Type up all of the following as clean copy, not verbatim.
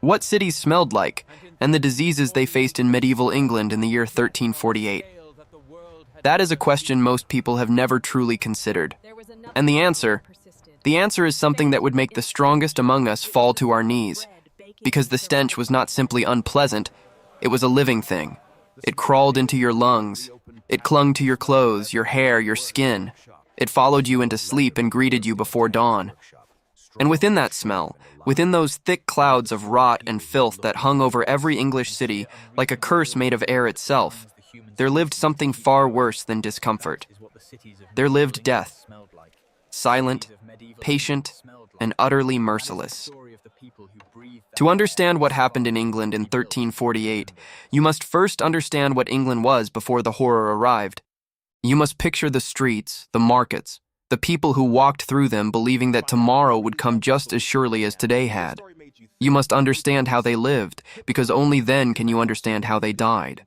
what cities smelled like, and the diseases they faced in medieval England in the year 1348. That is a question most people have never truly considered. And the answer is something that would make the strongest among us fall to our knees, because the stench was not simply unpleasant, it was a living thing. It crawled into your lungs. It clung to your clothes, your hair, your skin. It followed you into sleep and greeted you before dawn. And within that smell, within those thick clouds of rot and filth that hung over every English city like a curse made of air itself, there lived something far worse than discomfort. There lived death, silent, patient, and utterly merciless. To understand what happened in England in 1348, you must first understand what England was before the horror arrived. You must picture the streets, the markets, the people who walked through them believing that tomorrow would come just as surely as today had. You must understand how they lived, because only then can you understand how they died.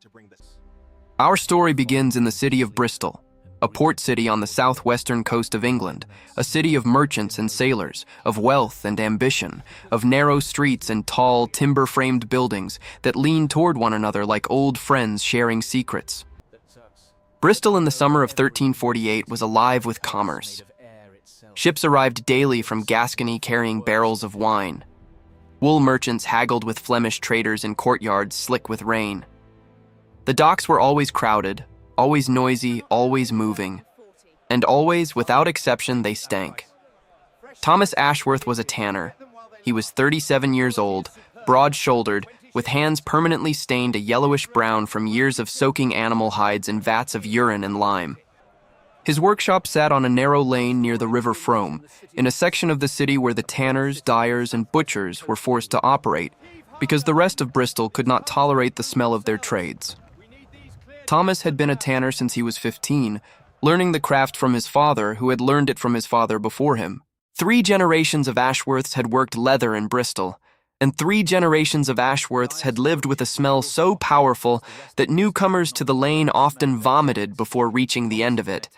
Our story begins in the city of Bristol, a port city on the southwestern coast of England, a city of merchants and sailors, of wealth and ambition, of narrow streets and tall, timber-framed buildings that lean toward one another like old friends sharing secrets. Bristol in the summer of 1348 was alive with commerce. Ships arrived daily from Gascony carrying barrels of wine. Wool merchants haggled with Flemish traders in courtyards slick with rain. The docks were always crowded, always noisy, always moving, and always, without exception, they stank. Thomas Ashworth was a tanner. He was 37 years old, broad-shouldered, with hands permanently stained a yellowish brown from years of soaking animal hides in vats of urine and lime. His workshop sat on a narrow lane near the River Frome, in a section of the city where the tanners, dyers, and butchers were forced to operate, because the rest of Bristol could not tolerate the smell of their trades. Thomas had been a tanner since he was 15, learning the craft from his father, who had learned it from his father before him. 3 generations of Ashworths had worked leather in Bristol, and 3 generations of Ashworths had lived with a smell so powerful that newcomers to the lane often vomited before reaching the end of it.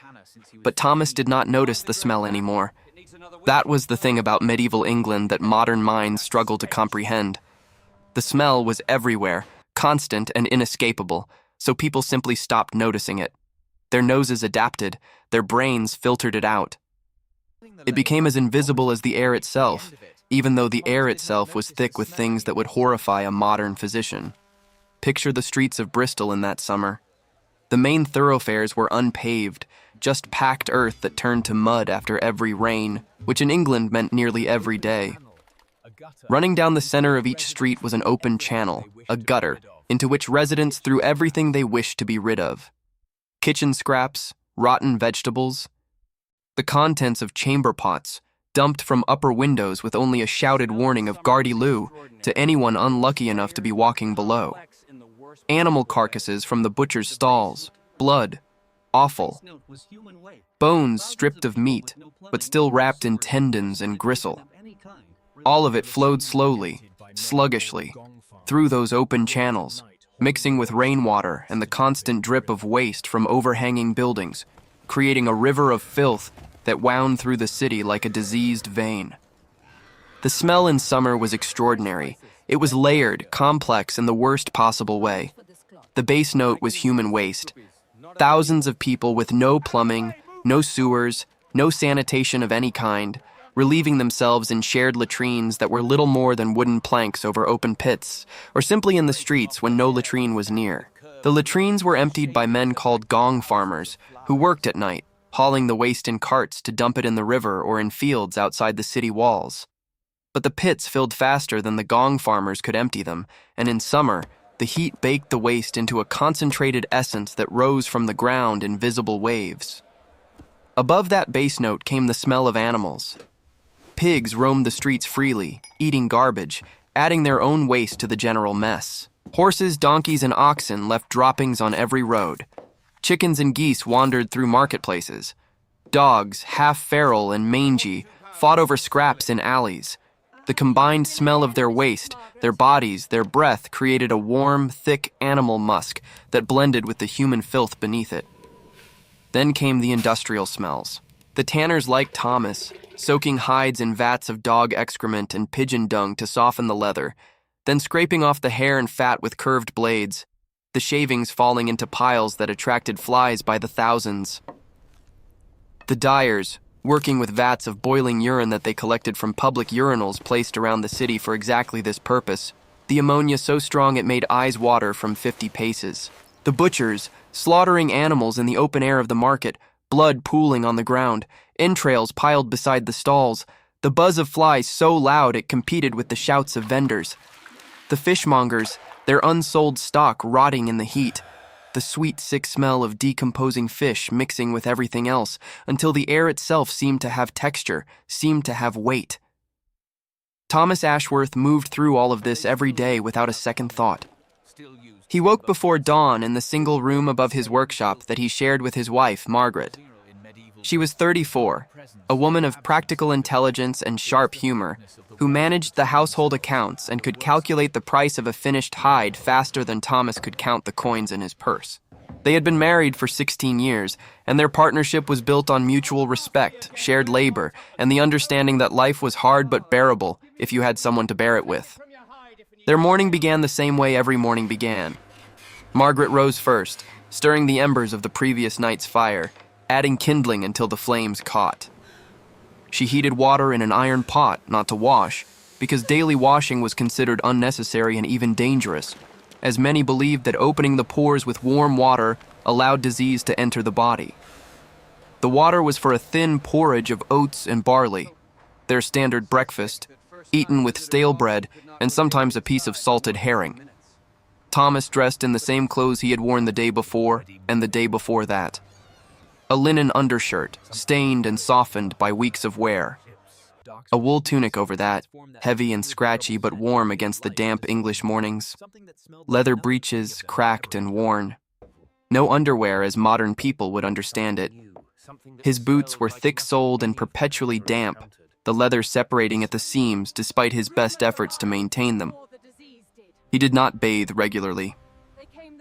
But Thomas did not notice the smell anymore. That was the thing about medieval England that modern minds struggle to comprehend. The smell was everywhere, constant and inescapable, so people simply stopped noticing it. Their noses adapted, their brains filtered it out. It became as invisible as the air itself, even though the air itself was thick with things that would horrify a modern physician. Picture the streets of Bristol in that summer. The main thoroughfares were unpaved, just packed earth that turned to mud after every rain, which in England meant nearly every day. Running down the center of each street was an open channel, a gutter, into which residents threw everything they wished to be rid of. Kitchen scraps, rotten vegetables, the contents of chamber pots, dumped from upper windows with only a shouted warning of Gardy Lou to anyone unlucky enough to be walking below. Animal carcasses from the butcher's stalls, blood, offal. Bones stripped of meat, but still wrapped in tendons and gristle. All of it flowed slowly, sluggishly, through those open channels, mixing with rainwater and the constant drip of waste from overhanging buildings, creating a river of filth that wound through the city like a diseased vein. The smell in summer was extraordinary. It was layered, complex in the worst possible way. The base note was human waste. Thousands of people with no plumbing, no sewers, no sanitation of any kind, relieving themselves in shared latrines that were little more than wooden planks over open pits, or simply in the streets when no latrine was near. The latrines were emptied by men called gong farmers, who worked at night, hauling the waste in carts to dump it in the river or in fields outside the city walls. But the pits filled faster than the gong farmers could empty them, and in summer, the heat baked the waste into a concentrated essence that rose from the ground in visible waves. Above that base note came the smell of animals. Pigs roamed the streets freely, eating garbage, adding their own waste to the general mess. Horses, donkeys, and oxen left droppings on every road. Chickens and geese wandered through marketplaces. Dogs, half feral and mangy, fought over scraps in alleys. The combined smell of their waste, their bodies, their breath created a warm, thick animal musk that blended with the human filth beneath it. Then came the industrial smells. The tanners like Thomas, soaking hides in vats of dog excrement and pigeon dung to soften the leather. then scraping off the hair and fat with curved blades, the shavings falling into piles that attracted flies by the thousands. The dyers, working with vats of boiling urine that they collected from public urinals placed around the city for exactly this purpose, the ammonia so strong it made eyes water from 50 paces. The butchers, slaughtering animals in the open air of the market, blood pooling on the ground, entrails piled beside the stalls, the buzz of flies so loud it competed with the shouts of vendors. The fishmongers, their unsold stock rotting in the heat, the sweet, sick smell of decomposing fish mixing with everything else until the air itself seemed to have texture, seemed to have weight. Thomas Ashworth moved through all of this every day without a second thought. He woke before dawn in the single room above his workshop that he shared with his wife, Margaret. She was 34, a woman of practical intelligence and sharp humor, who managed the household accounts and could calculate the price of a finished hide faster than Thomas could count the coins in his purse. They had been married for 16 years, and their partnership was built on mutual respect, shared labor, and the understanding that life was hard but bearable if you had someone to bear it with. Their morning began the same way every morning began. Margaret rose first, stirring the embers of the previous night's fire, adding kindling until the flames caught. She heated water in an iron pot, not to wash, because daily washing was considered unnecessary and even dangerous, as many believed that opening the pores with warm water allowed disease to enter the body. The water was for a thin porridge of oats and barley, their standard breakfast, eaten with stale bread and sometimes a piece of salted herring. Thomas dressed in the same clothes he had worn the day before and the day before that. A linen undershirt, stained and softened by weeks of wear. A wool tunic over that, heavy and scratchy but warm against the damp English mornings. Leather breeches, cracked and worn. No underwear as modern people would understand it. His boots were thick-soled and perpetually damp, the leather separating at the seams despite his best efforts to maintain them. He did not bathe regularly.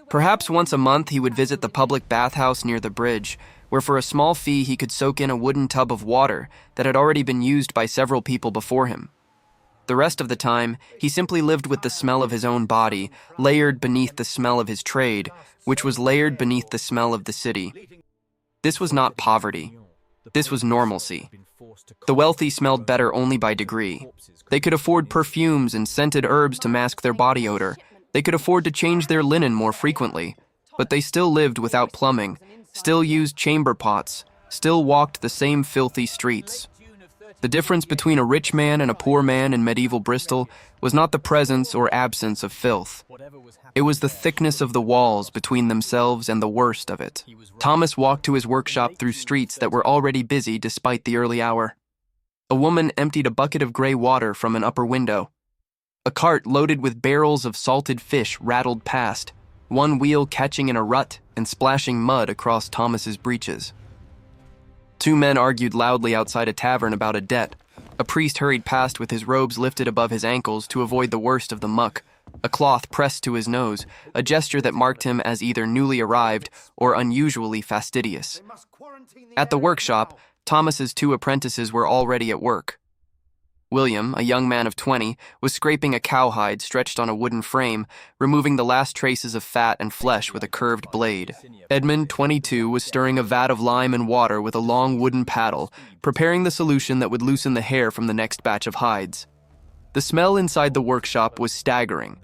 Perhaps once a month he would visit the public bathhouse near the bridge, where for a small fee he could soak in a wooden tub of water that had already been used by several people before him. The rest of the time, he simply lived with the smell of his own body, layered beneath the smell of his trade, which was layered beneath the smell of the city. This was not poverty. This was normalcy. The wealthy smelled better only by degree. They could afford perfumes and scented herbs to mask their body odor. They could afford to change their linen more frequently, but they still lived without plumbing, still used chamber pots, still walked the same filthy streets. The difference between a rich man and a poor man in medieval Bristol was not the presence or absence of filth. It was the thickness of the walls between themselves and the worst of it. Thomas walked to his workshop through streets that were already busy despite the early hour. A woman emptied a bucket of gray water from an upper window. A cart loaded with barrels of salted fish rattled past, one wheel catching in a rut and splashing mud across Thomas's breeches. Two men argued loudly outside a tavern about a debt. A priest hurried past with his robes lifted above his ankles to avoid the worst of the muck, a cloth pressed to his nose, a gesture that marked him as either newly arrived or unusually fastidious. At the workshop, Thomas's two apprentices were already at work. William, a young man of 20, was scraping a cowhide stretched on a wooden frame, removing the last traces of fat and flesh with a curved blade. Edmund, 22, was stirring a vat of lime and water with a long wooden paddle, preparing the solution that would loosen the hair from the next batch of hides. The smell inside the workshop was staggering.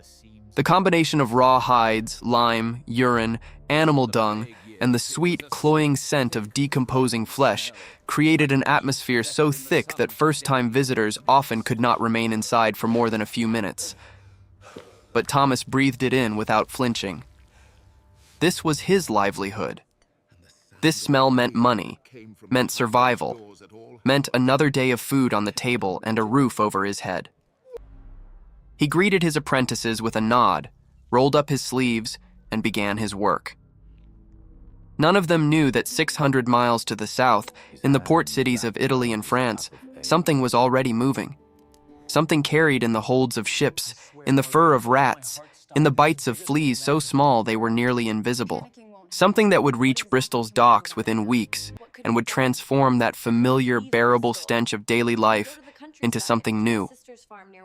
The combination of raw hides, lime, urine, animal dung, and the sweet, cloying scent of decomposing flesh created an atmosphere so thick that first-time visitors often could not remain inside for more than a few minutes. But Thomas breathed it in without flinching. This was his livelihood. This smell meant money, meant survival, meant another day of food on the table and a roof over his head. He greeted his apprentices with a nod, rolled up his sleeves, and began his work. None of them knew that 600 miles to the south, in the port cities of Italy and France, something was already moving. Something carried in the holds of ships, in the fur of rats, in the bites of fleas so small they were nearly invisible. Something that would reach Bristol's docks within weeks and would transform that familiar, bearable stench of daily life into something new.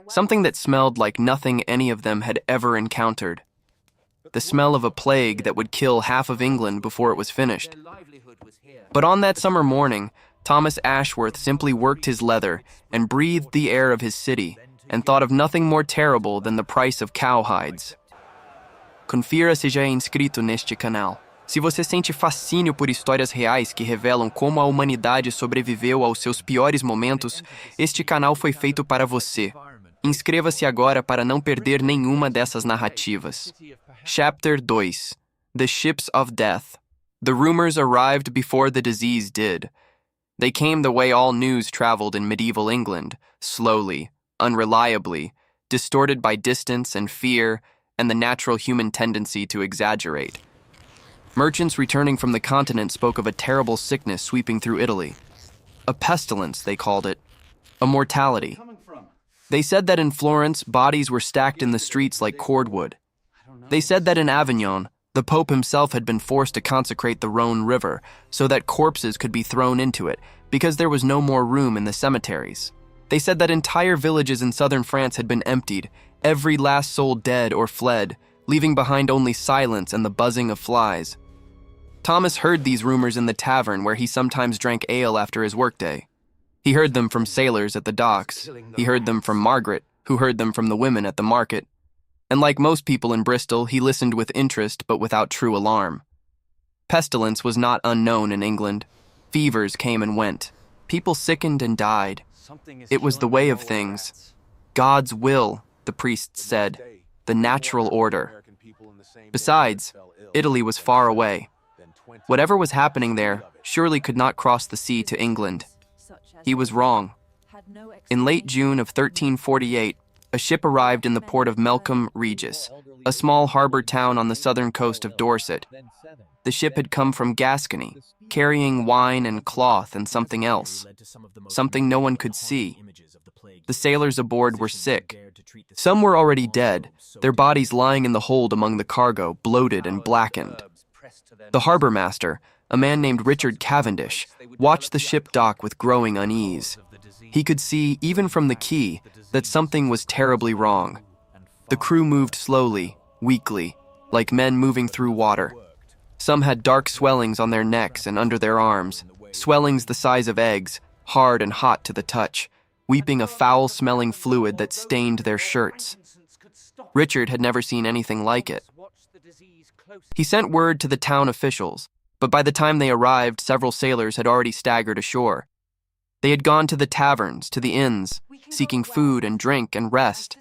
something that smelled like nothing any of them had ever encountered. The smell of a plague that would kill half of England before it was finished. But on that summer morning, Thomas Ashworth simply worked his leather and breathed the air of his city and thought of nothing more terrible than the price of cowhides. Confira se já é inscrito neste canal. Se você sente fascínio por histórias reais que revelam como a humanidade sobreviveu aos seus piores momentos, este canal foi feito para você. Inscreva-se agora para não perder nenhuma dessas narrativas. Chapter 2: The Ships of Death. The rumors arrived before the disease did. They came the way all news traveled in medieval England, slowly, unreliably, distorted by distance and fear and the natural human tendency to exaggerate. Merchants returning from the continent spoke of a terrible sickness sweeping through Italy. A pestilence, they called it. A mortality. They said that in Florence, bodies were stacked in the streets like cordwood. They said that in Avignon, the Pope himself had been forced to consecrate the Rhone River so that corpses could be thrown into it because there was no more room in the cemeteries. They said that entire villages in southern France had been emptied, every last soul dead or fled, leaving behind only silence and the buzzing of flies. Thomas heard these rumors in the tavern where he sometimes drank ale after his workday. He heard them from sailors at the docks. He heard them from Margaret, who heard them from the women at the market. And like most people in Bristol, he listened with interest but without true alarm. Pestilence was not unknown in England. Fevers came and went. People sickened and died. It was the way of things. God's will, the priests said, the natural order. Besides, Italy was far away. Whatever was happening there surely could not cross the sea to England. He was wrong. In late June of 1348, a ship arrived in the port of Melcombe Regis, a small harbor town on the southern coast of Dorset. The ship had come from Gascony, carrying wine and cloth and something else, something no one could see. The sailors aboard were sick. Some were already dead, their bodies lying in the hold among the cargo, bloated and blackened. The harbor master, a man named Richard Cavendish, watched the ship dock with growing unease. He could see, even from the quay, that something was terribly wrong. The crew moved slowly, weakly, like men moving through water. Some had dark swellings on their necks and under their arms, swellings the size of eggs, hard and hot to the touch, weeping a foul-smelling fluid that stained their shirts. Richard had never seen anything like it. He sent word to the town officials, but by the time they arrived, several sailors had already staggered ashore. They had gone to the taverns, to the inns, seeking food and drink and rest.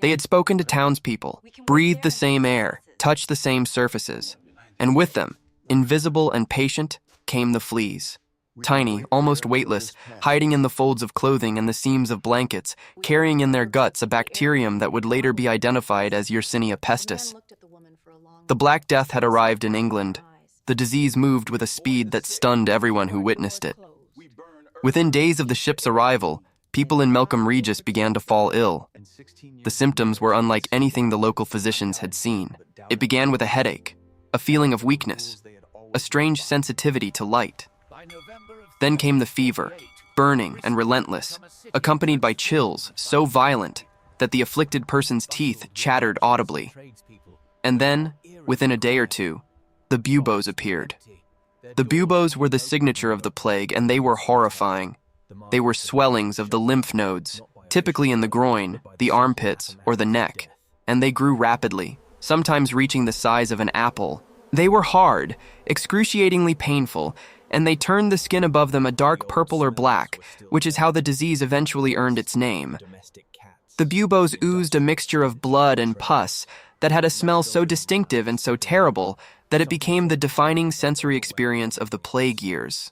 They had spoken to townspeople, breathed the same air, touched the same surfaces. And with them, invisible and patient, came the fleas. Tiny, almost weightless, hiding in the folds of clothing and the seams of blankets, carrying in their guts a bacterium that would later be identified as Yersinia pestis. The Black Death had arrived in England. The disease moved with a speed that stunned everyone who witnessed it. Within days of the ship's arrival, people in Melcombe Regis began to fall ill. The symptoms were unlike anything the local physicians had seen. It began with a headache, a feeling of weakness, a strange sensitivity to light. Then came the fever, burning and relentless, accompanied by chills so violent that the afflicted person's teeth chattered audibly. And then, within a day or two, the buboes appeared. The buboes were the signature of the plague, and they were horrifying. They were swellings of the lymph nodes, typically in the groin, the armpits, or the neck, and they grew rapidly, sometimes reaching the size of an apple. They were hard, excruciatingly painful, and they turned the skin above them a dark purple or black, which is how the disease eventually earned its name. The buboes oozed a mixture of blood and pus that had a smell so distinctive and so terrible that it became the defining sensory experience of the plague years.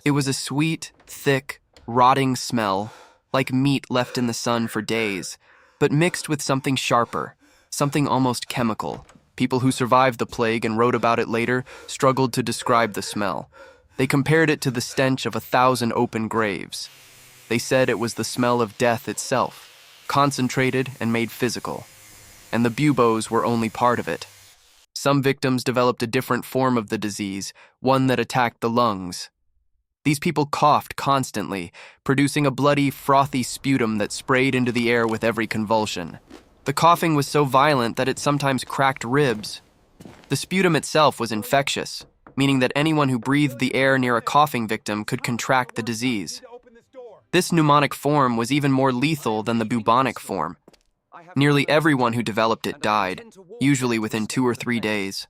It was a sweet, thick, rotting smell, like meat left in the sun for days, but mixed with something sharper, something almost chemical. People who survived the plague and wrote about it later struggled to describe the smell. They compared it to the stench of 1,000 open graves. They said it was the smell of death itself, concentrated and made physical. And the buboes were only part of it. Some victims developed a different form of the disease, one that attacked the lungs. These people coughed constantly, producing a bloody, frothy sputum that sprayed into the air with every convulsion. The coughing was so violent that it sometimes cracked ribs. The sputum itself was infectious, meaning that anyone who breathed the air near a coughing victim could contract the disease. This pneumonic form was even more lethal than the bubonic form. Nearly everyone who developed it died, usually within 2 or 3 days.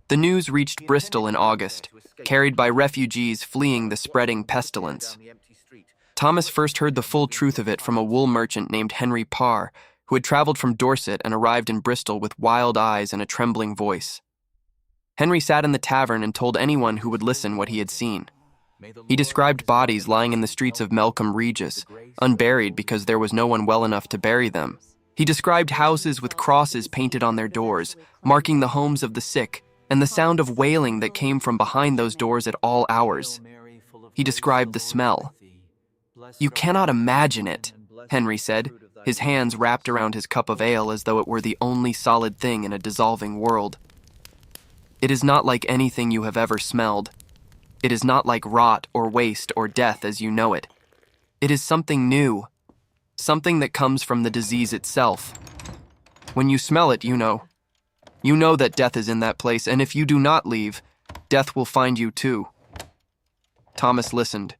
The news reached Bristol in August, carried by refugees fleeing the spreading pestilence. Thomas first heard the full truth of it from a wool merchant named Henry Parr, who had traveled from Dorset and arrived in Bristol with wild eyes and a trembling voice. Henry sat in the tavern and told anyone who would listen what he had seen. He described bodies lying in the streets of Melcombe Regis, unburied because there was no one well enough to bury them. He described houses with crosses painted on their doors, marking the homes of the sick, and the sound of wailing that came from behind those doors at all hours. He described the smell. "You cannot imagine it," Henry said, his hands wrapped around his cup of ale as though it were the only solid thing in a dissolving world. "It is not like anything you have ever smelled. It is not like rot or waste or death as you know it. It is something new, something that comes from the disease itself. When you smell it, you know that death is in that place, and if you do not leave, death will find you too." Thomas listened.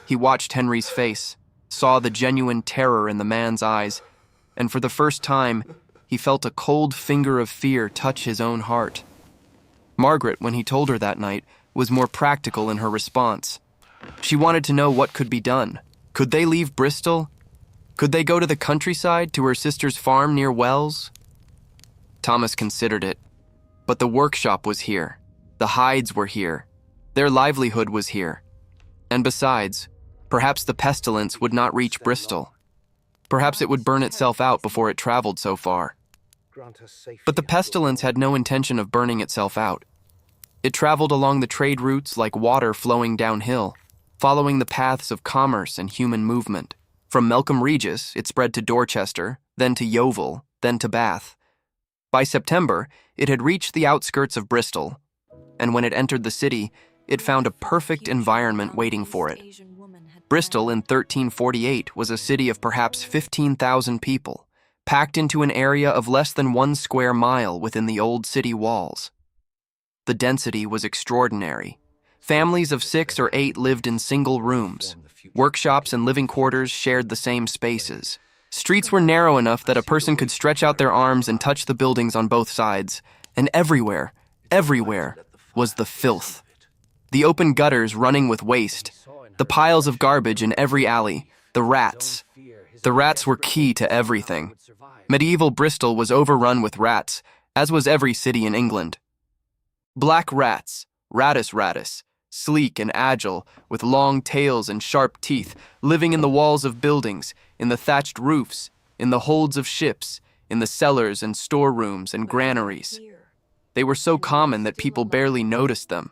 He watched Henry's face, saw the genuine terror in the man's eyes, and for the first time, he felt a cold finger of fear touch his own heart. Margaret, when he told her that night, was more practical in her response. She wanted to know what could be done. Could they leave Bristol? Could they go to the countryside, to her sister's farm near Wells? Thomas considered it. But the workshop was here. The Hydes were here. Their livelihood was here. And besides, perhaps the pestilence would not reach Bristol. Perhaps it would burn itself out before it traveled so far. But the pestilence had no intention of burning itself out. It traveled along the trade routes like water flowing downhill, following the paths of commerce and human movement. From Melcombe Regis, it spread to Dorchester, then to Yeovil, then to Bath. By September, it had reached the outskirts of Bristol, and when it entered the city, it found a perfect environment waiting for it. Bristol in 1348 was a city of perhaps 15,000 people, packed into an area of less than 1 square mile within the old city walls. The density was extraordinary. Families of 6 or 8 lived in single rooms. Workshops and living quarters shared the same spaces. Streets were narrow enough that a person could stretch out their arms and touch the buildings on both sides. And everywhere was the filth. The open gutters running with waste. The piles of garbage in every alley. The rats. The rats were key to everything. Medieval Bristol was overrun with rats, as was every city in England. Black rats, Rattus, sleek and agile, with long tails and sharp teeth, living in the walls of buildings, in the thatched roofs, in the holds of ships, in the cellars and storerooms and granaries. They were so common that people barely noticed them.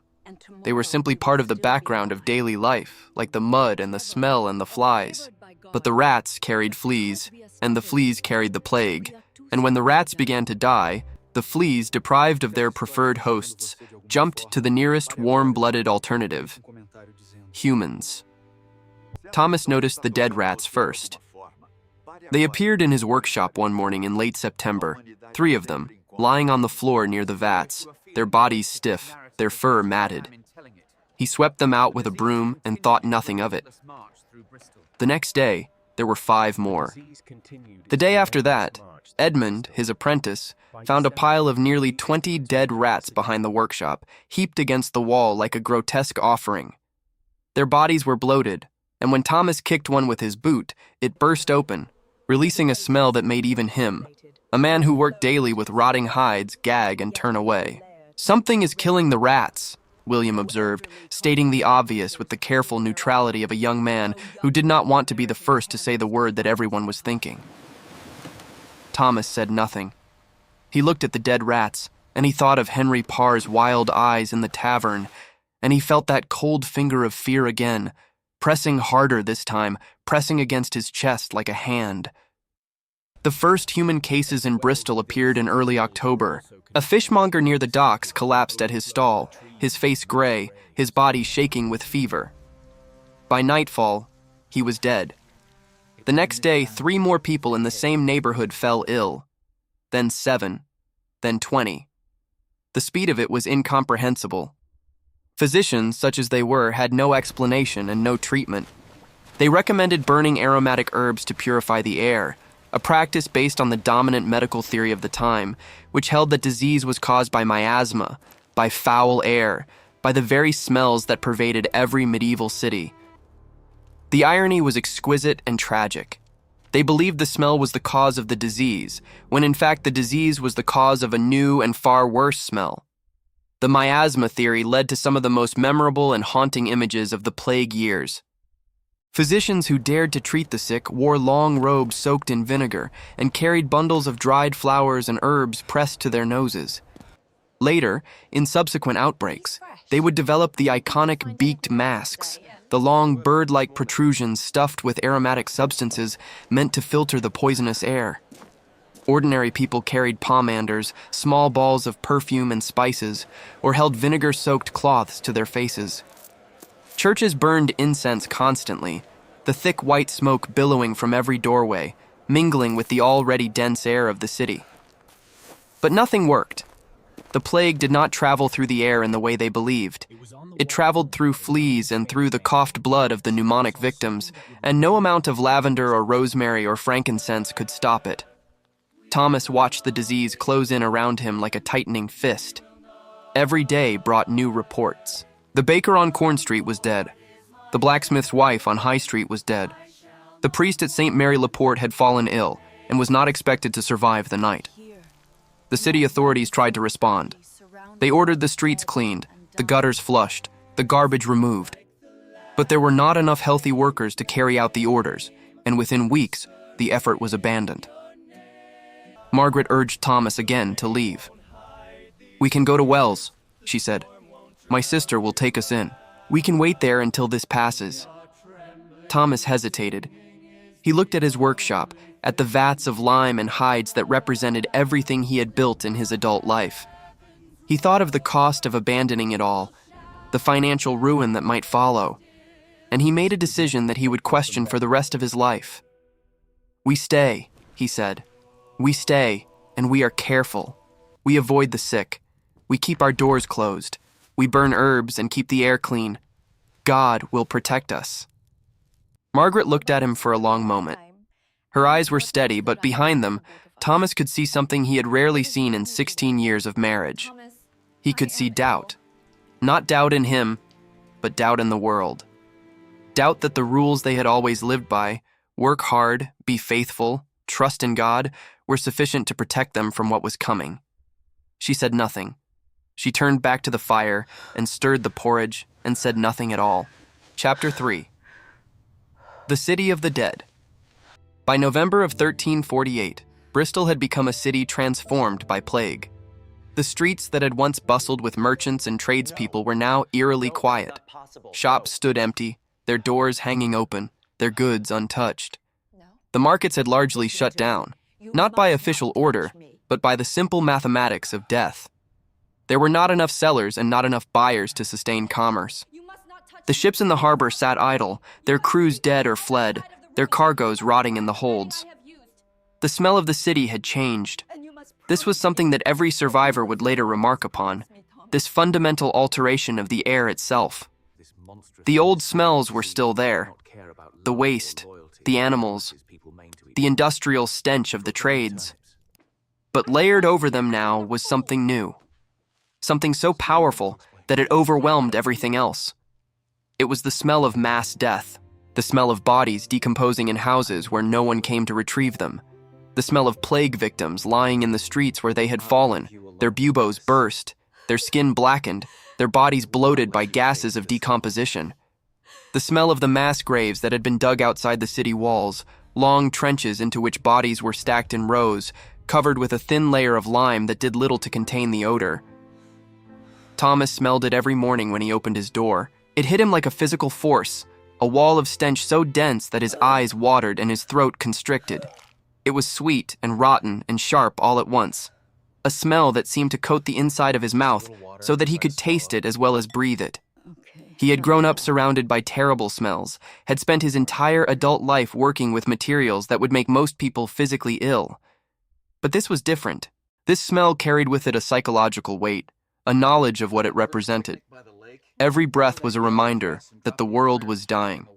They were simply part of the background of daily life, like the mud and the smell and the flies. But the rats carried fleas, and the fleas carried the plague. And when the rats began to die, the fleas, deprived of their preferred hosts, jumped to the nearest warm-blooded alternative: humans. Thomas noticed the dead rats first. They appeared in his workshop one morning in late September, 3 of them, lying on the floor near the vats, their bodies stiff, their fur matted. He swept them out with a broom and thought nothing of it. The next day, there were 5 more. The day after that, Edmund, his apprentice, found a pile of nearly 20 dead rats behind the workshop, heaped against the wall like a grotesque offering. Their bodies were bloated, and when Thomas kicked one with his boot, it burst open, releasing a smell that made even him, a man who worked daily with rotting hides, gag and turn away. "Something is killing the rats," William observed, stating the obvious with the careful neutrality of a young man who did not want to be the first to say the word that everyone was thinking. Thomas said nothing. He looked at the dead rats, and he thought of Henry Parr's wild eyes in the tavern, and he felt that cold finger of fear again, pressing harder this time, pressing against his chest like a hand. The first human cases in Bristol appeared in early October. A fishmonger near the docks collapsed at his stall, his face gray, his body shaking with fever. By nightfall, he was dead. The next day, 3 more people in the same neighborhood fell ill. Then 7, then 20. The speed of it was incomprehensible. Physicians, such as they were, had no explanation and no treatment. They recommended burning aromatic herbs to purify the air, a practice based on the dominant medical theory of the time, which held that disease was caused by miasma, by foul air, by the very smells that pervaded every medieval city. The irony was exquisite and tragic. They believed the smell was the cause of the disease, when in fact the disease was the cause of a new and far worse smell. The miasma theory led to some of the most memorable and haunting images of the plague years. Physicians who dared to treat the sick wore long robes soaked in vinegar and carried bundles of dried flowers and herbs pressed to their noses. Later, in subsequent outbreaks, they would develop the iconic beaked masks, the long bird-like protrusions stuffed with aromatic substances meant to filter the poisonous air. Ordinary people carried pomanders, small balls of perfume and spices, or held vinegar-soaked cloths to their faces. Churches burned incense constantly, the thick white smoke billowing from every doorway, mingling with the already dense air of the city. But nothing worked. The plague did not travel through the air in the way they believed. It traveled through fleas and through the coughed blood of the pneumonic victims, and no amount of lavender or rosemary or frankincense could stop it. Thomas watched the disease close in around him like a tightening fist. Every day brought new reports. The baker on Corn Street was dead. The blacksmith's wife on High Street was dead. The priest at St. Mary Laporte had fallen ill and was not expected to survive the night. The city authorities tried to respond. They ordered the streets cleaned, the gutters flushed, the garbage removed. But there were not enough healthy workers to carry out the orders, and within weeks, the effort was abandoned. Margaret urged Thomas again to leave. "We can go to Wells," she said. "My sister will take us in. We can wait there until this passes." Thomas hesitated. He looked at his workshop, at the vats of lime and hides that represented everything he had built in his adult life. He thought of the cost of abandoning it all, the financial ruin that might follow, and he made a decision that he would question for the rest of his life. "We stay," he said. "We stay, and we are careful. We avoid the sick. We keep our doors closed. We burn herbs and keep the air clean. God will protect us." Margaret looked at him for a long moment. Her eyes were steady, but behind them, Thomas could see something he had rarely seen in 16 years of marriage. He could see doubt. Not doubt in him, but doubt in the world. Doubt that the rules they had always lived by, work hard, be faithful, trust in God, were sufficient to protect them from what was coming. She said nothing. She turned back to the fire and stirred the porridge and said nothing at all. Chapter 3. The City of the Dead. By November of 1348, Bristol had become a city transformed by plague. The streets that had once bustled with merchants and tradespeople were now eerily quiet. Shops stood empty, their doors hanging open, their goods untouched. The markets had largely shut down, not by official order, but by the simple mathematics of death. There were not enough sellers and not enough buyers to sustain commerce. The ships in the harbor sat idle, their crews dead or fled, their cargoes rotting in the holds. The smell of the city had changed. This was something that every survivor would later remark upon, this fundamental alteration of the air itself. The old smells were still there, the waste, the animals, the industrial stench of the trades. But layered over them now was something new, something so powerful that it overwhelmed everything else. It was the smell of mass death, the smell of bodies decomposing in houses where no one came to retrieve them, the smell of plague victims lying in the streets where they had fallen, their buboes burst, their skin blackened, their bodies bloated by gases of decomposition. The smell of the mass graves that had been dug outside the city walls, long trenches into which bodies were stacked in rows, covered with a thin layer of lime that did little to contain the odor. Thomas smelled it every morning when he opened his door. It hit him like a physical force, a wall of stench so dense that his eyes watered and his throat constricted. It was sweet and rotten and sharp all at once, a smell that seemed to coat the inside of his mouth so that he could taste it as well as breathe it. He had grown up surrounded by terrible smells, had spent his entire adult life working with materials that would make most people physically ill. But this was different. This smell carried with it a psychological weight, a knowledge of what it represented. Every breath was a reminder that the world was dying.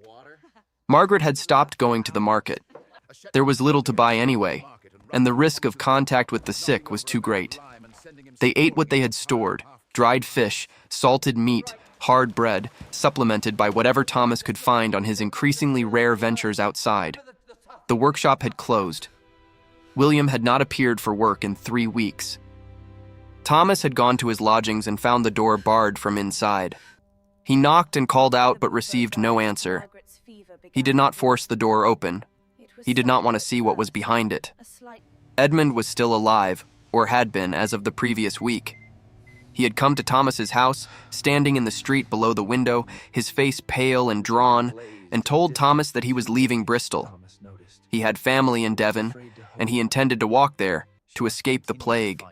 Margaret had stopped going to the market. There was little to buy anyway, and the risk of contact with the sick was too great. They ate what they had stored: dried fish, salted meat, hard bread, supplemented by whatever Thomas could find on his increasingly rare ventures outside. The workshop had closed. William had not appeared for work in 3 weeks. Thomas had gone to his lodgings and found the door barred from inside. He knocked and called out but received no answer. He did not force the door open. He did not want to see what was behind it. Edmund was still alive, or had been as of the previous week. He had come to Thomas's house, standing in the street below the window, his face pale and drawn, and told Thomas that he was leaving Bristol. He had family in Devon, and he intended to walk there, to escape the plague.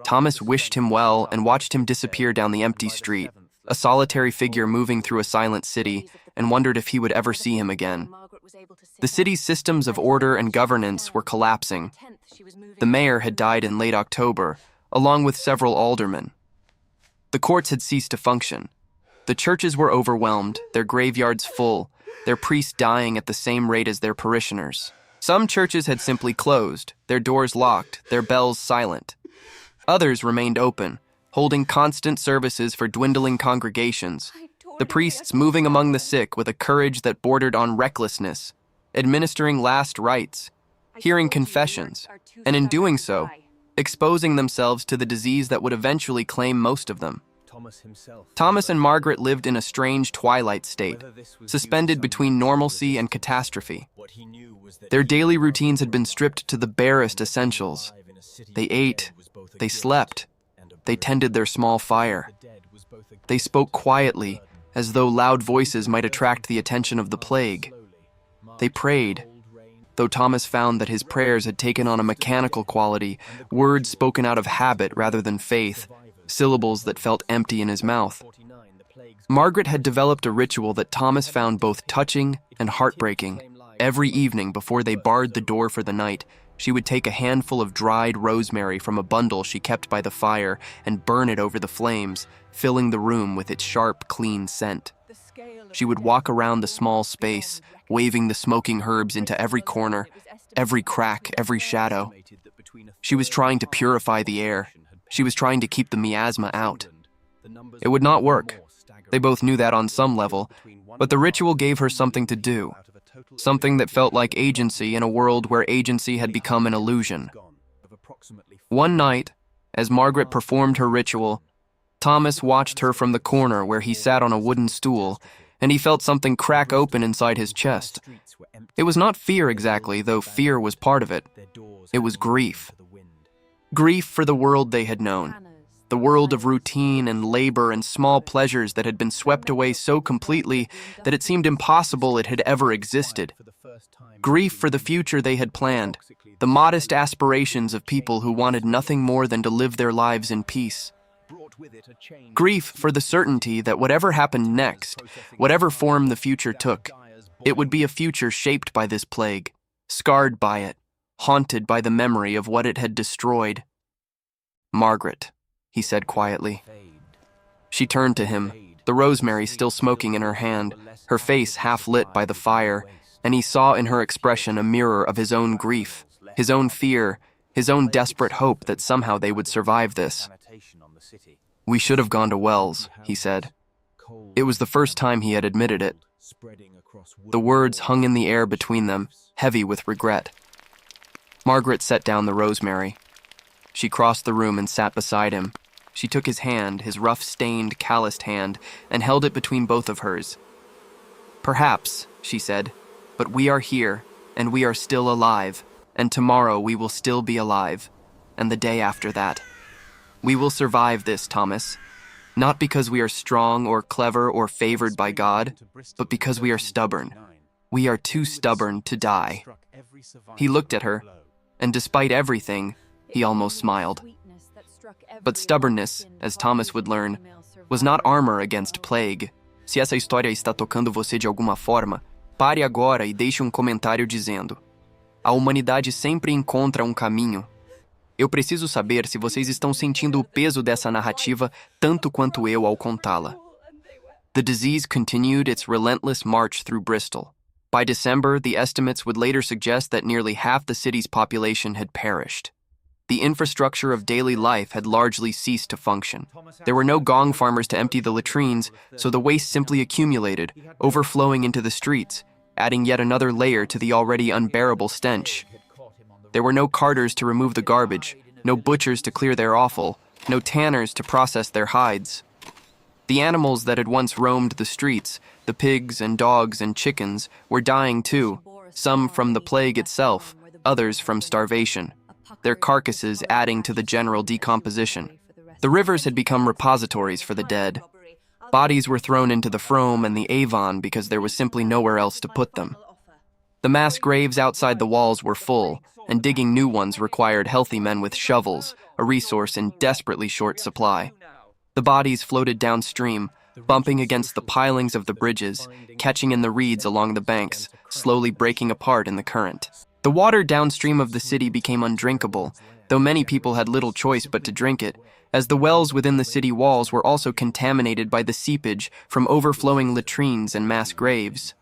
Thomas wished him well and watched him disappear down the empty street, a solitary figure moving through a silent city, and wondered if he would ever see him again. The city's systems of order and governance were collapsing. The mayor had died in late October, along with several aldermen. The courts had ceased to function. The churches were overwhelmed, their graveyards full, their priests dying at the same rate as their parishioners. Some churches had simply closed, their doors locked, their bells silent. Others remained open, holding constant services for dwindling congregations, the priests moving among the sick with a courage that bordered on recklessness, administering last rites, hearing confessions, and in doing so, exposing themselves to the disease that would eventually claim most of them. Thomas and Margaret lived in a strange twilight state, suspended between normalcy and catastrophe. Their daily routines had been stripped to the barest essentials. They ate, they slept, they tended their small fire. They spoke quietly, as though loud voices might attract the attention of the plague. They prayed, though Thomas found that his prayers had taken on a mechanical quality, words spoken out of habit rather than faith, syllables that felt empty in his mouth. Margaret had developed a ritual that Thomas found both touching and heartbreaking. Every evening before they barred the door for the night, she would take a handful of dried rosemary from a bundle she kept by the fire and burn it over the flames, filling the room with its sharp, clean scent. She would walk around the small space, waving the smoking herbs into every corner, every crack, every shadow. She was trying to purify the air. She was trying to keep the miasma out. It would not work. They both knew that on some level, but the ritual gave her something to do, something that felt like agency in a world where agency had become an illusion. One night, as Margaret performed her ritual, Thomas watched her from the corner where he sat on a wooden stool, and he felt something crack open inside his chest. It was not fear exactly, though fear was part of it. It was grief. Grief for the world they had known, the world of routine and labor and small pleasures that had been swept away so completely that it seemed impossible it had ever existed. Grief for the future they had planned, the modest aspirations of people who wanted nothing more than to live their lives in peace. Grief for the certainty that whatever happened next, whatever form the future took, it would be a future shaped by this plague, scarred by it, haunted by the memory of what it had destroyed. "Margaret," he said quietly. She turned to him, the rosemary still smoking in her hand, her face half lit by the fire, and he saw in her expression a mirror of his own grief, his own fear, his own desperate hope that somehow they would survive this. "We should have gone to Wells," he said. It was the first time he had admitted it. The words hung in the air between them, heavy with regret. Margaret set down the rosemary. She crossed the room and sat beside him. She took his hand, his rough, stained, calloused hand, and held it between both of hers. "Perhaps," she said, "but we are here, and we are still alive, and tomorrow we will still be alive, and the day after that. We will survive this, Thomas, not because we are strong or clever or favored by God, but because we are stubborn. We are too stubborn to die." He looked at her, and despite everything, he almost smiled. But stubbornness, as Thomas would learn, was not armor against plague. Se essa história está tocando você de alguma forma, pare agora e deixe comentário dizendo: a humanidade sempre encontra caminho. Eu preciso saber se vocês estão sentindo o peso dessa narrativa tanto quanto eu ao contá-la. The disease continued its relentless march through Bristol. By December, the estimates would later suggest that nearly half the city's population had perished. The infrastructure of daily life had largely ceased to function. There were no gong farmers to empty the latrines, so the waste simply accumulated, overflowing into the streets, adding yet another layer to the already unbearable stench. There were no carters to remove the garbage, no butchers to clear their offal, no tanners to process their hides. The animals that had once roamed the streets, the pigs and dogs and chickens, were dying too, some from the plague itself, others from starvation, their carcasses adding to the general decomposition. The rivers had become repositories for the dead. Bodies were thrown into the Frome and the Avon because there was simply nowhere else to put them. The mass graves outside the walls were full, and digging new ones required healthy men with shovels, a resource in desperately short supply. The bodies floated downstream, bumping against the pilings of the bridges, catching in the reeds along the banks, slowly breaking apart in the current. The water downstream of the city became undrinkable, though many people had little choice but to drink it, as the wells within the city walls were also contaminated by the seepage from overflowing latrines and mass graves.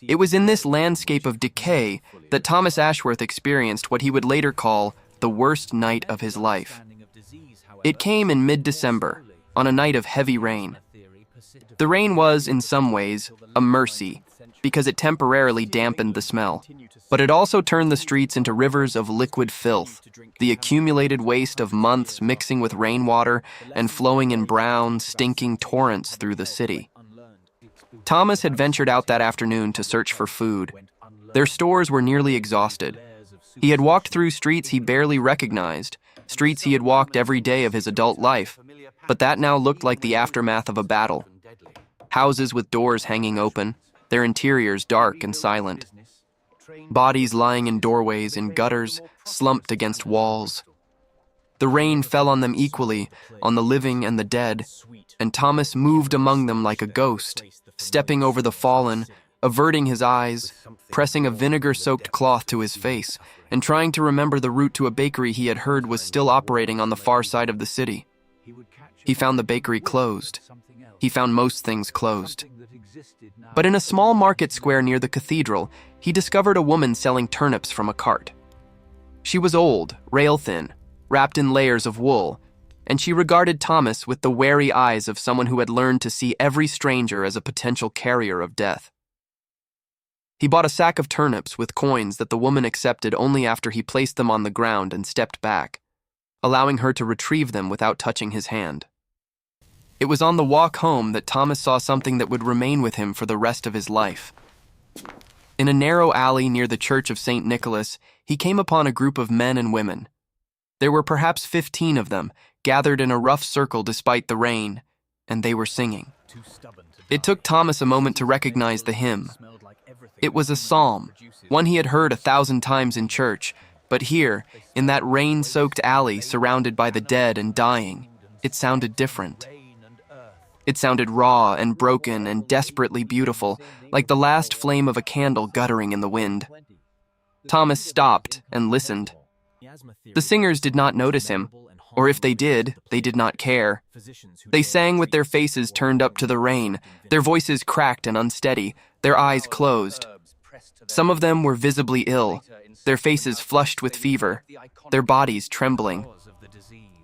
It was in this landscape of decay that Thomas Ashworth experienced what he would later call the worst night of his life. It came in mid-December, on a night of heavy rain. The rain was, in some ways, a mercy, because it temporarily dampened the smell. But it also turned the streets into rivers of liquid filth, the accumulated waste of months mixing with rainwater and flowing in brown, stinking torrents through the city. Thomas had ventured out that afternoon to search for food. Their stores were nearly exhausted. He had walked through streets he barely recognized, streets he had walked every day of his adult life, but that now looked like the aftermath of a battle. Houses with doors hanging open, their interiors dark and silent. Bodies lying in doorways, in gutters, slumped against walls. The rain fell on them equally, on the living and the dead, and Thomas moved among them like a ghost, stepping over the fallen, averting his eyes, pressing a vinegar-soaked cloth to his face, and trying to remember the route to a bakery he had heard was still operating on the far side of the city. He found the bakery closed. He found most things closed. But in a small market square near the cathedral, he discovered a woman selling turnips from a cart. She was old, rail-thin, wrapped in layers of wool, and she regarded Thomas with the wary eyes of someone who had learned to see every stranger as a potential carrier of death. He bought a sack of turnips with coins that the woman accepted only after he placed them on the ground and stepped back, allowing her to retrieve them without touching his hand. It was on the walk home that Thomas saw something that would remain with him for the rest of his life. In a narrow alley near the Church of St. Nicholas, he came upon a group of men and women. There were perhaps 15 of them, gathered in a rough circle despite the rain, and they were singing. It took Thomas a moment to recognize the hymn. It was a psalm, one he had heard 1,000 times in church, but here, in that rain-soaked alley surrounded by the dead and dying, it sounded different. It sounded raw and broken and desperately beautiful, like the last flame of a candle guttering in the wind. Thomas stopped and listened. The singers did not notice him, or if they did not care. They sang with their faces turned up to the rain, their voices cracked and unsteady, their eyes closed. Some of them were visibly ill, their faces flushed with fever, their bodies trembling.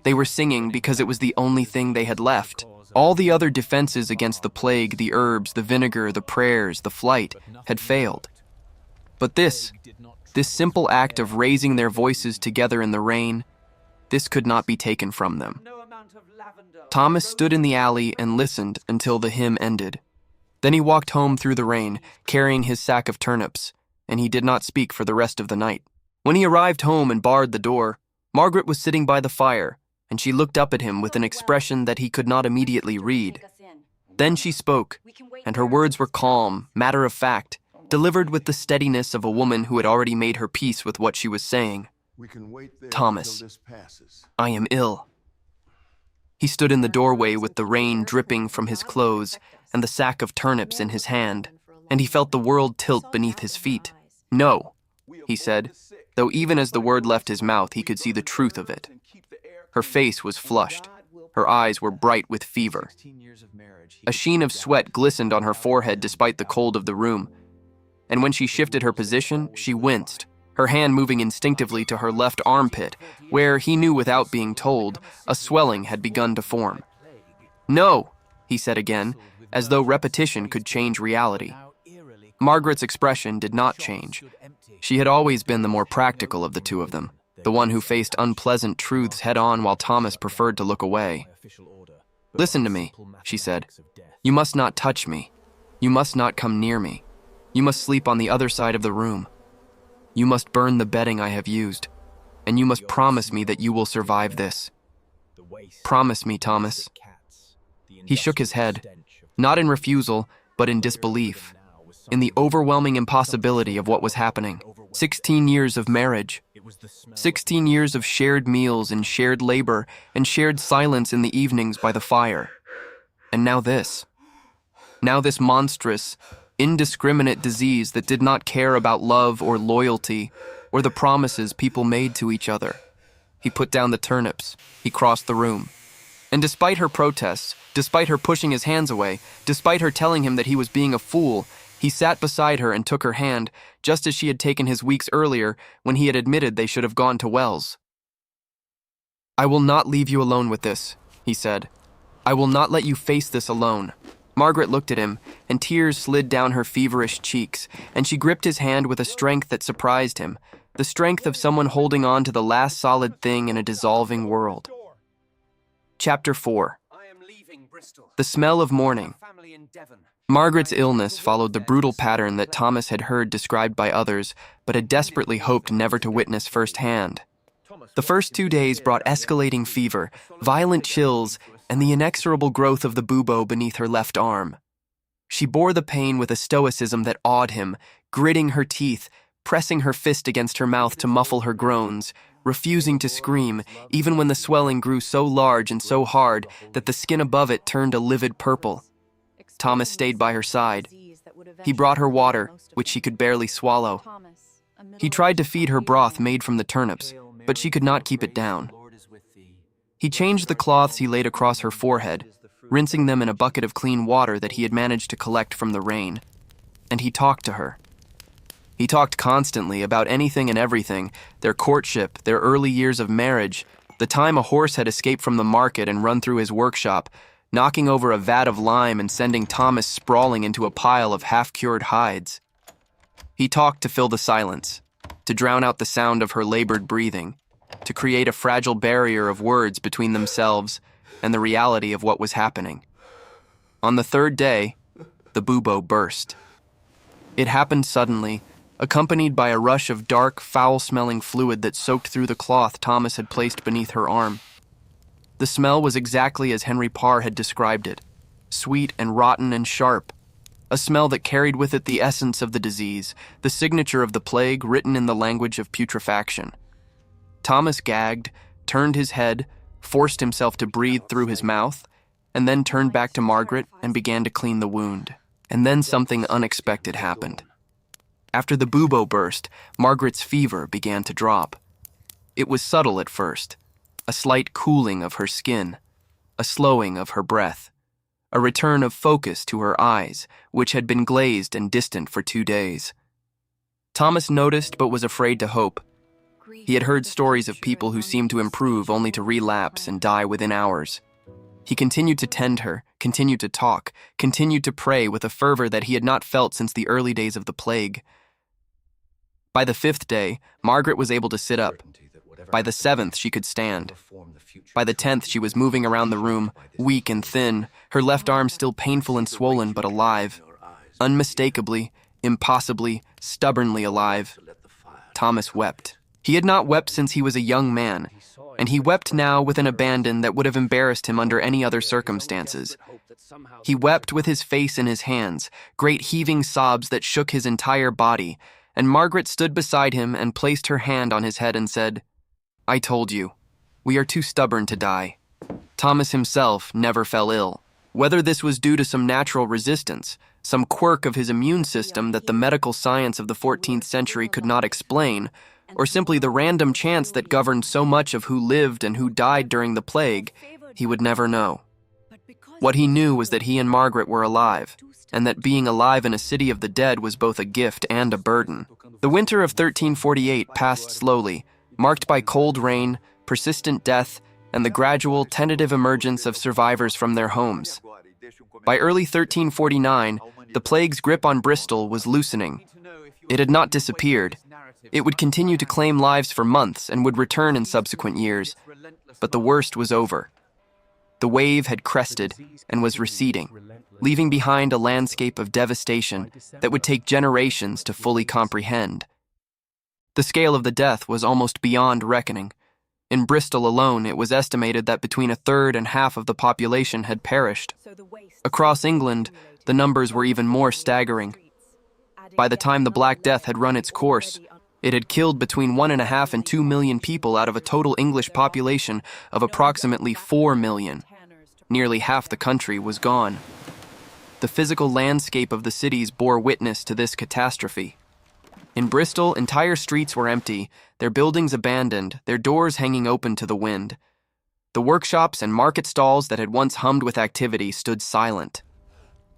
They were singing because it was the only thing they had left. All the other defenses against the plague, the herbs, the vinegar, the prayers, the flight, had failed. But this simple act of raising their voices together in the rain, this could not be taken from them. Thomas stood in the alley and listened until the hymn ended. Then he walked home through the rain, carrying his sack of turnips, and he did not speak for the rest of the night. When he arrived home and barred the door, Margaret was sitting by the fire, and she looked up at him with an expression that he could not immediately read. Then she spoke, and her words were calm, matter-of-fact, delivered with the steadiness of a woman who had already made her peace with what she was saying. "Thomas, I am ill. He stood in the doorway with the rain dripping from his clothes and the sack of turnips in his hand, and he felt the world tilt beneath his feet. "No," he said, though even as the word left his mouth, he could see the truth of it. Her face was flushed. Her eyes were bright with fever. A sheen of sweat glistened on her forehead despite the cold of the room, and when she shifted her position, she winced, her hand moving instinctively to her left armpit, where, he knew without being told, a swelling had begun to form. "No," he said again, as though repetition could change reality. Margaret's expression did not change. She had always been the more practical of the two of them, the one who faced unpleasant truths head-on while Thomas preferred to look away. "Listen to me," she said. "You must not touch me. You must not come near me. You must sleep on the other side of the room. You must burn the bedding I have used, and you must promise me that you will survive this. Promise me, Thomas." He shook his head, not in refusal, but in disbelief, in the overwhelming impossibility of what was happening. 16 years of marriage, 16 years of shared meals and shared labor and shared silence in the evenings by the fire. And now this. Now this monstrous, indiscriminate disease that did not care about love or loyalty or the promises people made to each other. He put down the turnips. He crossed the room. And despite her protests, despite her pushing his hands away, despite her telling him that he was being a fool, he sat beside her and took her hand, just as she had taken his weeks earlier when he had admitted they should have gone to Wells. "I will not leave you alone with this," he said. "I will not let you face this alone." Margaret looked at him, and tears slid down her feverish cheeks, and she gripped his hand with a strength that surprised him, the strength of someone holding on to the last solid thing in a dissolving world. Chapter 4. The smell of morning. Margaret's illness followed the brutal pattern that Thomas had heard described by others, but had desperately hoped never to witness firsthand. The first 2 days brought escalating fever, violent chills, and the inexorable growth of the bubo beneath her left arm. She bore the pain with a stoicism that awed him, gritting her teeth, pressing her fist against her mouth to muffle her groans, refusing to scream, even when the swelling grew so large and so hard that the skin above it turned a livid purple. Thomas stayed by her side. He brought her water, which she could barely swallow. He tried to feed her broth made from the turnips, but she could not keep it down. He changed the cloths he laid across her forehead, rinsing them in a bucket of clean water that he had managed to collect from the rain. And he talked to her. He talked constantly about anything and everything, their courtship, their early years of marriage, the time a horse had escaped from the market and run through his workshop, knocking over a vat of lime and sending Thomas sprawling into a pile of half-cured hides. He talked to fill the silence, to drown out the sound of her labored breathing, to create a fragile barrier of words between themselves and the reality of what was happening. On the third day, the bubo burst. It happened suddenly, accompanied by a rush of dark, foul-smelling fluid that soaked through the cloth Thomas had placed beneath her arm. The smell was exactly as Henry Parr had described it, sweet and rotten and sharp, a smell that carried with it the essence of the disease, the signature of the plague written in the language of putrefaction. Thomas gagged, turned his head, forced himself to breathe through his mouth, and then turned back to Margaret and began to clean the wound. And then something unexpected happened. After the bubo burst, Margaret's fever began to drop. It was subtle at first, a slight cooling of her skin, a slowing of her breath, a return of focus to her eyes, which had been glazed and distant for 2 days. Thomas noticed but was afraid to hope. He had heard stories of people who seemed to improve only to relapse and die within hours. He continued to tend her, continued to talk, continued to pray with a fervor that he had not felt since the early days of the plague. By the 5th day, Margaret was able to sit up. By the 7th, she could stand. By the 10th, she was moving around the room, weak and thin, her left arm still painful and swollen but alive. Unmistakably, impossibly, stubbornly alive. Thomas wept. He had not wept since he was a young man, and he wept now with an abandon that would have embarrassed him under any other circumstances. He wept with his face in his hands, great heaving sobs that shook his entire body, and Margaret stood beside him and placed her hand on his head and said, "I told you, we are too stubborn to die." Thomas himself never fell ill. Whether this was due to some natural resistance, some quirk of his immune system that the medical science of the 14th century could not explain, or simply the random chance that governed so much of who lived and who died during the plague, he would never know. What he knew was that he and Margaret were alive, and that being alive in a city of the dead was both a gift and a burden. The winter of 1348 passed slowly, marked by cold rain, persistent death, and the gradual, tentative emergence of survivors from their homes. By early 1349, the plague's grip on Bristol was loosening. It had not disappeared. It would continue to claim lives for months and would return in subsequent years. But the worst was over. The wave had crested and was receding, leaving behind a landscape of devastation that would take generations to fully comprehend. The scale of the death was almost beyond reckoning. In Bristol alone, it was estimated that between a third and half of the population had perished. Across England, the numbers were even more staggering. By the time the Black Death had run its course, it had killed between 1.5 and 2 million people out of a total English population of approximately 4 million. Nearly half the country was gone. The physical landscape of the cities bore witness to this catastrophe. In Bristol, entire streets were empty, their buildings abandoned, their doors hanging open to the wind. The workshops and market stalls that had once hummed with activity stood silent.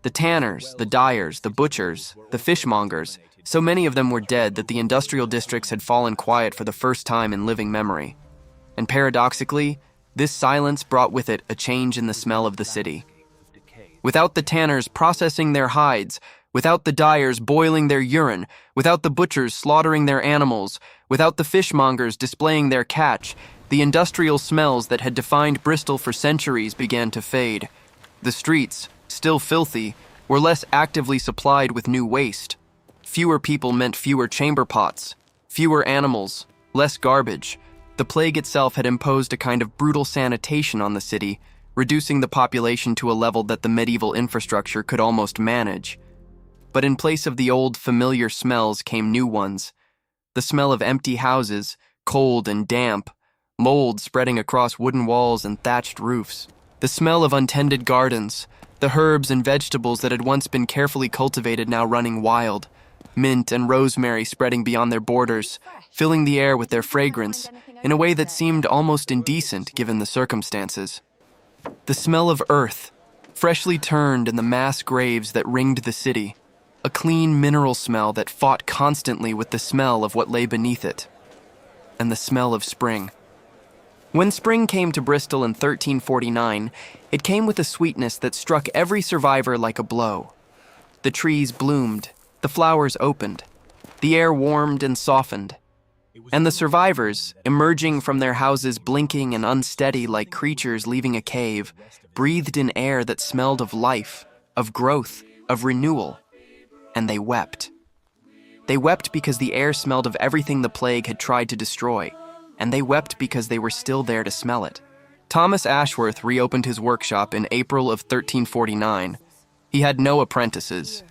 The tanners, the dyers, the butchers, the fishmongers, so many of them were dead that the industrial districts had fallen quiet for the first time in living memory. And paradoxically, this silence brought with it a change in the smell of the city. Without the tanners processing their hides, without the dyers boiling their urine, without the butchers slaughtering their animals, without the fishmongers displaying their catch, the industrial smells that had defined Bristol for centuries began to fade. The streets, still filthy, were less actively supplied with new waste. Fewer people meant fewer chamber pots, fewer animals, less garbage. The plague itself had imposed a kind of brutal sanitation on the city, reducing the population to a level that the medieval infrastructure could almost manage. But in place of the old, familiar smells came new ones. The smell of empty houses, cold and damp, mold spreading across wooden walls and thatched roofs. The smell of untended gardens, the herbs and vegetables that had once been carefully cultivated now running wild, mint and rosemary spreading beyond their borders, filling the air with their fragrance in a way that seemed almost indecent given the circumstances. The smell of earth, freshly turned in the mass graves that ringed the city, a clean mineral smell that fought constantly with the smell of what lay beneath it, and the smell of spring. When spring came to Bristol in 1349, it came with a sweetness that struck every survivor like a blow. The trees bloomed, the flowers opened, the air warmed and softened, and the survivors, emerging from their houses blinking and unsteady like creatures leaving a cave, breathed in air that smelled of life, of growth, of renewal. And they wept. They wept because the air smelled of everything the plague had tried to destroy, and they wept because they were still there to smell it. Thomas Ashworth reopened his workshop in April of 1349. He had no apprentices.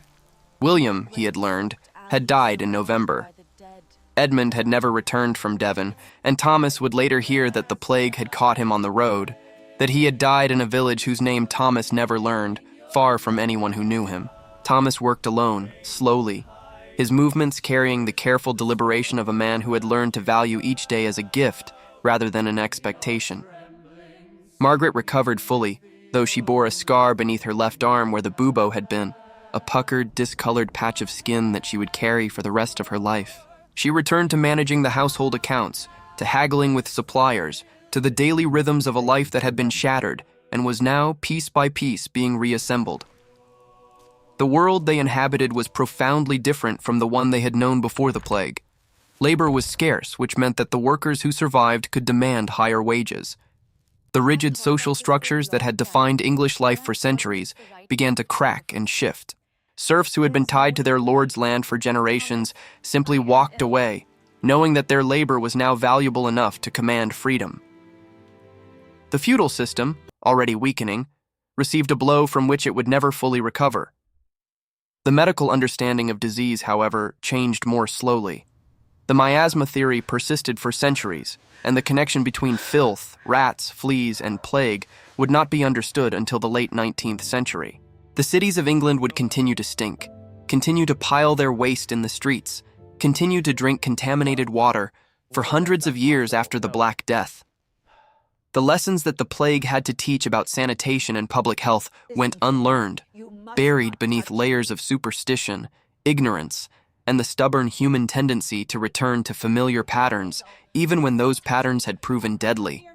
William, he had learned, had died in November. Edmund had never returned from Devon, and Thomas would later hear that the plague had caught him on the road, that he had died in a village whose name Thomas never learned, far from anyone who knew him. Thomas worked alone, slowly, his movements carrying the careful deliberation of a man who had learned to value each day as a gift rather than an expectation. Margaret recovered fully, though she bore a scar beneath her left arm where the bubo had been, a puckered, discolored patch of skin that she would carry for the rest of her life. She returned to managing the household accounts, to haggling with suppliers, to the daily rhythms of a life that had been shattered and was now, piece by piece, being reassembled. The world they inhabited was profoundly different from the one they had known before the plague. Labor was scarce, which meant that the workers who survived could demand higher wages. The rigid social structures that had defined English life for centuries began to crack and shift. Serfs who had been tied to their lord's land for generations simply walked away, knowing that their labor was now valuable enough to command freedom. The feudal system, already weakening, received a blow from which it would never fully recover. The medical understanding of disease, however, changed more slowly. The miasma theory persisted for centuries, and the connection between filth, rats, fleas, and plague would not be understood until the late 19th century. The cities of England would continue to stink, continue to pile their waste in the streets, continue to drink contaminated water for hundreds of years after the Black Death. The lessons that the plague had to teach about sanitation and public health went unlearned, buried beneath layers of superstition, ignorance, and the stubborn human tendency to return to familiar patterns, even when those patterns had proven deadly.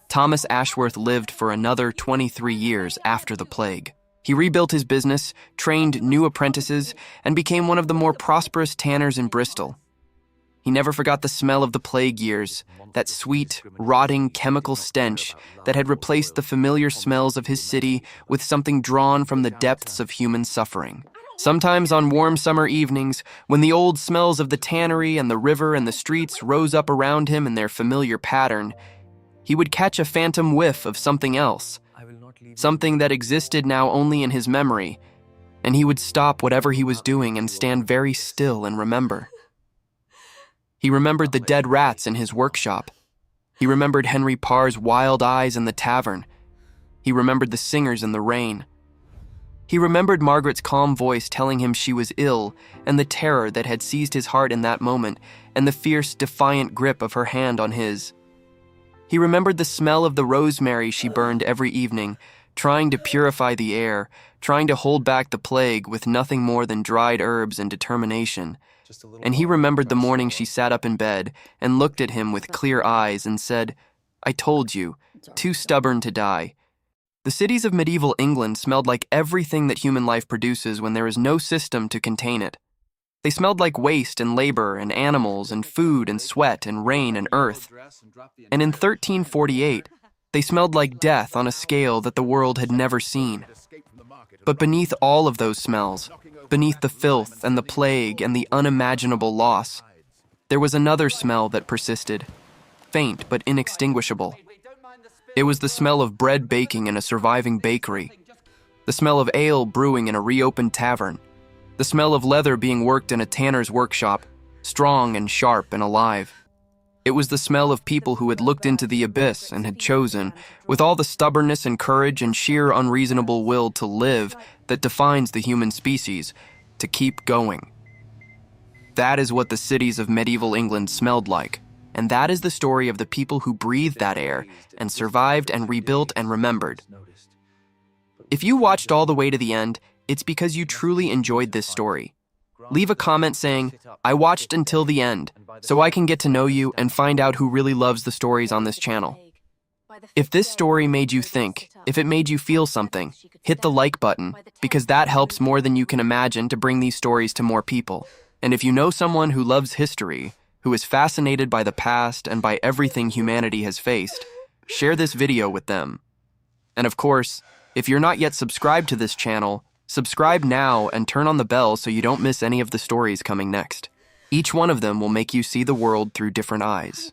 Thomas Ashworth lived for another 23 years after the plague. He rebuilt his business, trained new apprentices, and became one of the more prosperous tanners in Bristol. He never forgot the smell of the plague years, that sweet, rotting chemical stench that had replaced the familiar smells of his city with something drawn from the depths of human suffering. Sometimes on warm summer evenings, when the old smells of the tannery and the river and the streets rose up around him in their familiar pattern, he would catch a phantom whiff of something else, something that existed now only in his memory, and he would stop whatever he was doing and stand very still and remember. He remembered the dead rats in his workshop. He remembered Henry Parr's wild eyes in the tavern. He remembered the singers in the rain. He remembered Margaret's calm voice telling him she was ill, and the terror that had seized his heart in that moment, and the fierce, defiant grip of her hand on his. He remembered the smell of the rosemary she burned every evening, trying to purify the air, trying to hold back the plague with nothing more than dried herbs and determination. And he remembered the morning she sat up in bed and looked at him with clear eyes and said, "I told you, too stubborn to die." The cities of medieval England smelled like everything that human life produces when there is no system to contain it. They smelled like waste and labor and animals and food and sweat and rain and earth. And in 1348, they smelled like death on a scale that the world had never seen. But beneath all of those smells, beneath the filth and the plague and the unimaginable loss, there was another smell that persisted, faint but inextinguishable. It was the smell of bread baking in a surviving bakery, the smell of ale brewing in a reopened tavern, the smell of leather being worked in a tanner's workshop, strong and sharp and alive. It was the smell of people who had looked into the abyss and had chosen, with all the stubbornness and courage and sheer unreasonable will to live that defines the human species, to keep going. That is what the cities of medieval England smelled like, and that is the story of the people who breathed that air and survived and rebuilt and remembered. If you watched all the way to the end, it's because you truly enjoyed this story. Leave a comment saying, "I watched until the end," so I can get to know you and find out who really loves the stories on this channel. If this story made you think, if it made you feel something, hit the like button, because that helps more than you can imagine to bring these stories to more people. And if you know someone who loves history, who is fascinated by the past and by everything humanity has faced, share this video with them. And of course, if you're not yet subscribed to this channel, subscribe now and turn on the bell so you don't miss any of the stories coming next. Each one of them will make you see the world through different eyes.